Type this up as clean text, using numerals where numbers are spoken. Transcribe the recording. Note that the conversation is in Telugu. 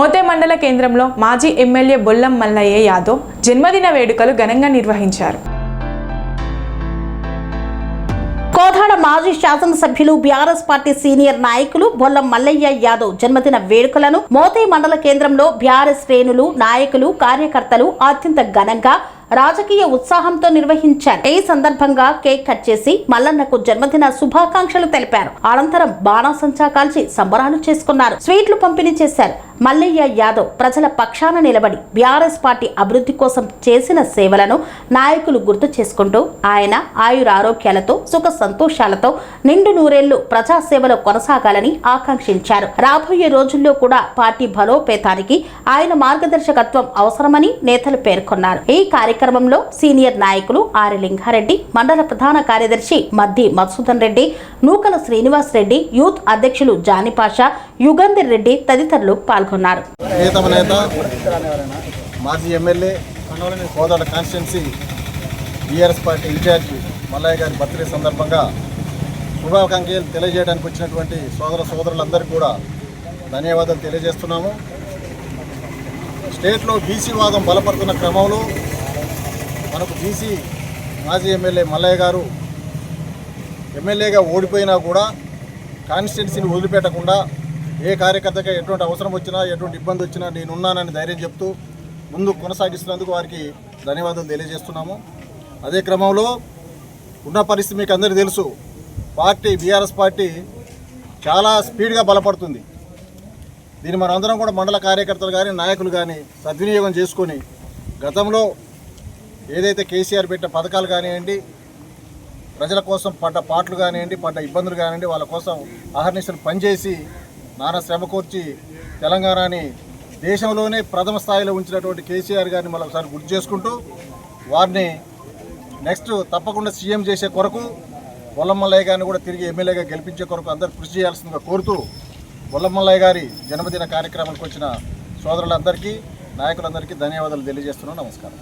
మోతే మండల కేంద్రంలో మాజీ ఎమ్మెల్యే బొల్లం మల్లయ్య యాదవ్ జన్మదిన వేడుకలు ఘనంగా నిర్వహించారు. కోదాడ మాజీ శాసనసభ్యులు బీఆర్ఎస్ పార్టీ సీనియర్ నాయకులు బొల్లం మల్లయ్య యాదవ్ జన్మదిన వేడుకలను మోతే మండల కేంద్రంలో బీఆర్ఎస్ శ్రేణులు, నాయకులు, కార్యకర్తలు అత్యంత ఘనంగా రాజకీయ ఉత్సాహంతో నిర్వహించారు. ఈ సందర్భంగా కేక్ కట్ చేసి మల్లన్నకు జన్మదిన శుభాకాంక్షలు తెలిపారు. అనంతరం బాణాసంచా కాల్చి సంబరాలు చేసుకున్నారు. స్వీట్లు పంపిణీ చేశారు. మల్లయ్య యాదవ్ ప్రజల పక్షాన నిలబడి బీఆర్ఎస్ పార్టీ అభివృద్ధి కోసం చేసిన సేవలను నాయకులు గుర్తు చేసుకుంటూ ఆయన ఆయురారోగ్యాలతో సుఖ సంతోషాలతో నిండు నూరేళ్లు ప్రజాసేవలో కొనసాగాలని ఆకాంక్షించారు. రాబోయే రోజుల్లో కూడా పార్టీ బలోపేతానికి ఆయన మార్గదర్శకత్వం అవసరమని నేతలు పేర్కొన్నారు. ఈ కార్యక్రమంలో సీనియర్ నాయకులు ఆరి లింగారెడ్డి, మండల ప్రధాన కార్యదర్శి మద్ది మధుసూదన్ రెడ్డి, నూకల శ్రీనివాస్ రెడ్డి, యూత్ అధ్యక్షులు జానిపాషా, యుగంధర్ రెడ్డి తదితరులు పాల్గొన్నారు. మాజీ MLA Kodada constituency BRS party incharge Mallaiah గారి బర్త్డే సందర్భంగా శుభాకాంక్షలు తెలియజేయడానికి వచ్చినటువంటి సోదరులందరికీ కూడా ధన్యవాదాలు తెలియజేస్తున్నాము. స్టేట్లో బీసీ వాదం బలపడుతున్న క్రమంలో మనకు బీసీ మాజీ ఎమ్మెల్యే మల్లయ్య గారు ఎమ్మెల్యేగా ఓడిపోయినా కూడా కాన్స్టిట్యున్సీని వదిలిపెట్టకుండా ఏ కార్యకర్తగా ఎటువంటి అవసరం వచ్చినా ఎటువంటి ఇబ్బంది వచ్చినా నేనున్నానని ధైర్యం చెప్తూ ముందు కొనసాగిస్తున్నందుకు వారికి ధన్యవాదాలు తెలియజేస్తున్నాము. అదే క్రమంలో ఉన్న పరిస్థితి మీకు అందరికీ తెలుసు. పార్టీ బీఆర్ఎస్ పార్టీ చాలా స్పీడ్గా బలపడుతుంది. దీన్ని మనందరం కూడా మండల కార్యకర్తలు కానీ నాయకులు కానీ సద్వినియోగం చేసుకొని గతంలో ఏదైతే కేసీఆర్ పెట్టిన పథకాలు కానివ్వండి, ప్రజల కోసం పడ్డ పాటలు కానివ్వండి, పడ్డ ఇబ్బందులు కానివ్వండి, వాళ్ళ కోసం అహర్నిశలు పనిచేసి నానా శ్రమ కోర్చి తెలంగాణని దేశంలోనే ప్రథమ స్థాయిలో ఉంచినటువంటి కేసీఆర్ గారిని మళ్ళీ ఒకసారి గుర్తు చేసుకుంటూ వారిని నెక్స్ట్ తప్పకుండా సీఎం చేసే కొరకు బొల్లం మల్లయ్య గారిని కూడా తిరిగి ఎమ్మెల్యేగా గెలిపించే కొరకు అందరూ కృషి చేయాల్సిందిగా కోరుతూ బొల్లం మల్లయ్య గారి జన్మదిన కార్యక్రమానికి వచ్చిన సోదరులందరికీ, నాయకులందరికీ ధన్యవాదాలు తెలియజేస్తున్నాను. నమస్కారం.